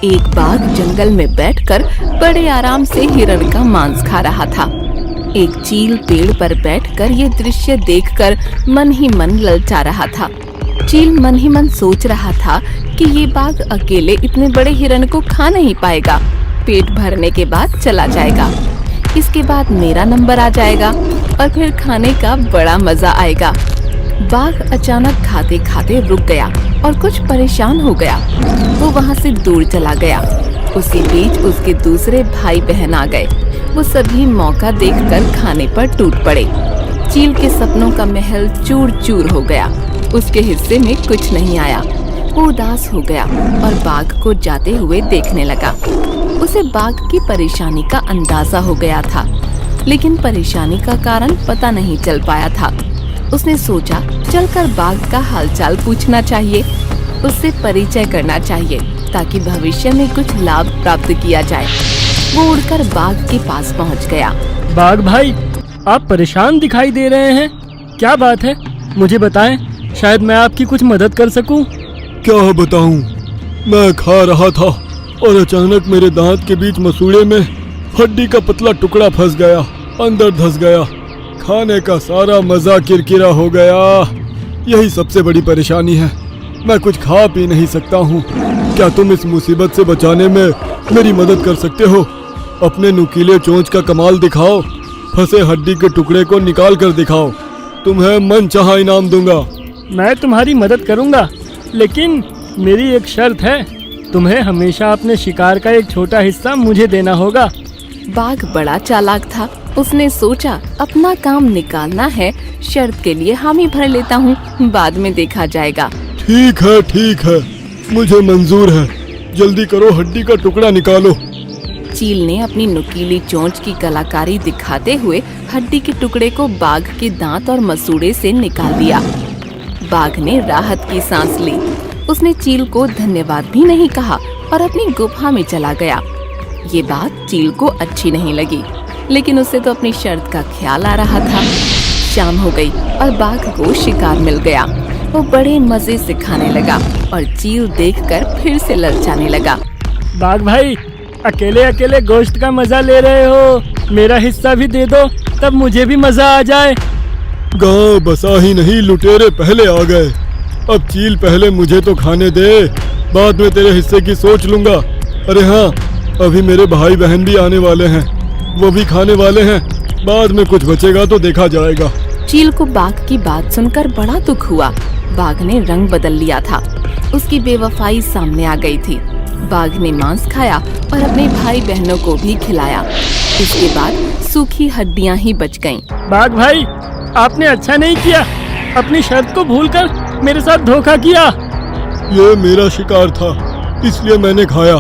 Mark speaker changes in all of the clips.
Speaker 1: एक बाघ जंगल में बैठकर बड़े आराम से हिरण का मांस खा रहा था। एक चील पेड़ पर बैठकर ये दृश्य देखकर मन ही मन ललचा रहा था। चील मन ही मन सोच रहा था कि ये बाघ अकेले इतने बड़े हिरण को खा नहीं पाएगा। पेट भरने के बाद चला जाएगा, इसके बाद मेरा नंबर आ जाएगा और फिर खाने का बड़ा मजा आएगा। बाघ अचानक खाते खाते रुक गया और कुछ परेशान हो गया। वो वहाँ से दूर चला गया। उसी बीच उसके दूसरे भाई बहन आ गए। वो सभी मौका देखकर खाने पर टूट पड़े। चील के सपनों का महल चूर चूर हो गया। उसके हिस्से में कुछ नहीं आया। वो उदास हो गया और बाघ को जाते हुए देखने लगा। उसे बाघ की परेशानी का अंदाजा हो गया था, लेकिन परेशानी का कारण पता नहीं चल पाया था। उसने सोचा चलकर बाघ का हालचाल पूछना चाहिए, उससे परिचय करना चाहिए ताकि भविष्य में कुछ लाभ प्राप्त किया जाए। वो उड़कर बाघ के पास पहुंच गया।
Speaker 2: बाघ भाई, आप परेशान दिखाई दे रहे हैं, क्या बात है? मुझे बताएं, शायद मैं आपकी कुछ मदद कर सकूं।
Speaker 3: क्या बताऊं? मैं खा रहा था और अचानक मेरे दांत के बीच मसूड़े में हड्डी का पतला टुकड़ा फंस गया, अंदर धंस गया। खाने का सारा मजा किरकिरा हो गया। यही सबसे बड़ी परेशानी है। मैं कुछ खा पी नहीं सकता हूँ। क्या तुम इस मुसीबत से बचाने में मेरी मदद कर सकते हो? अपने नुकीले चोंच का कमाल दिखाओ। फंसे हड्डी के टुकड़े को निकाल कर दिखाओ। तुम्हें मनचाहा इनाम दूंगा।
Speaker 2: मैं तुम्हारी मदद करूंगा, लेकिन मेरी एक शर्त है। तुम्हें हमेशा अपने शिकार का एक छोटा हिस्सा मुझे देना होगा।
Speaker 1: बाघ बड़ा चालाक था। उसने सोचा अपना काम निकालना है, शर्त के लिए हामी भर लेता हूँ, बाद में देखा जाएगा।
Speaker 3: ठीक है, मुझे मंजूर है। जल्दी करो, हड्डी का टुकड़ा निकालो।
Speaker 1: चील ने अपनी नुकीली चोंच की कलाकारी दिखाते हुए हड्डी के टुकड़े को बाघ के दांत और मसूड़े से निकाल दिया। बाघ ने राहत की सांस ली। उसने चील को धन्यवाद भी नहीं कहा और अपनी गुफा में चला गया। ये बात चील को अच्छी नहीं लगी, लेकिन उसे तो अपनी शर्त का ख्याल आ रहा था। शाम हो गई और बाघ को शिकार मिल गया। वो बड़े मजे से खाने लगा और चील देखकर फिर से ललचाने लगा।
Speaker 2: बाघ भाई, अकेले अकेले गोश्त का मजा ले रहे हो, मेरा हिस्सा भी दे दो, तब मुझे भी मजा आ जाए।
Speaker 3: गांव बसा ही नहीं, लुटेरे पहले आ गए। अब चील पहले मुझे तो खाने दे, बाद में तेरे हिस्से की सोच लूंगा। अरे हाँ, अभी मेरे भाई बहन भी आने वाले हैं, वो भी खाने वाले हैं। बाद में कुछ बचेगा तो देखा जाएगा।
Speaker 1: चील को बाघ की बात सुनकर बड़ा दुख हुआ। बाघ ने रंग बदल लिया था। उसकी बेवफाई सामने आ गई थी। बाघ ने मांस खाया और अपने भाई बहनों को भी खिलाया। इसके बाद सूखी हड्डियां ही बच गईं।
Speaker 2: बाघ भाई, आपने अच्छा नहीं किया। अपनी शर्त को भूलकर मेरे साथ धोखा किया।
Speaker 3: ये मेरा शिकार था, इसलिए मैंने खाया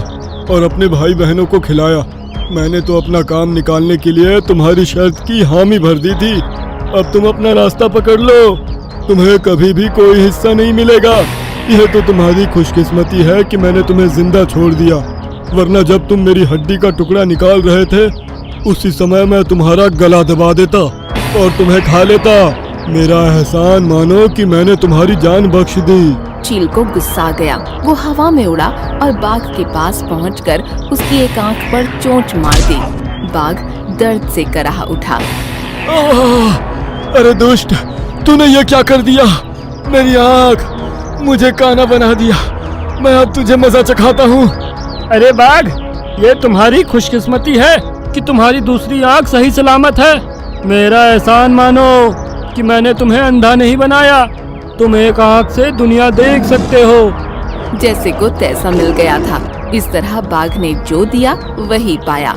Speaker 3: और अपने भाई बहनों को खिलाया। मैंने तो अपना काम निकालने के लिए तुम्हारी शर्त की हामी भर दी थी। अब तुम अपना रास्ता पकड़ लो। तुम्हें कभी भी कोई हिस्सा नहीं मिलेगा। यह तो तुम्हारी खुशकिस्मती है कि मैंने तुम्हें जिंदा छोड़ दिया, वरना जब तुम मेरी हड्डी का टुकड़ा निकाल रहे थे, उसी समय मैं तुम्हारा गला दबा देता और तुम्हें खा लेता। मेरा एहसान मानो कि मैंने तुम्हारी जान बख्श दी।
Speaker 1: चील को गुस्सा आ गया। वो हवा में उड़ा और बाघ के पास पहुंचकर उसकी एक आंख पर चोंच मार दी। बाघ दर्द से कराह उठा।
Speaker 3: अरे दुष्ट, तूने ये क्या कर दिया? मेरी आंख, मुझे काना बना दिया। मैं अब तुझे मजा चखाता हूँ।
Speaker 2: अरे बाघ, ये तुम्हारी खुशकिस्मती है कि तुम्हारी दूसरी आंख सही सलामत है। मेरा एहसान मानो कि मैंने तुम्हें अंधा नहीं बनाया। तुम एक आंख से दुनिया देख सकते हो।
Speaker 1: जैसे को तैसा मिल गया था। इस तरह बाघ ने जो दिया वही पाया।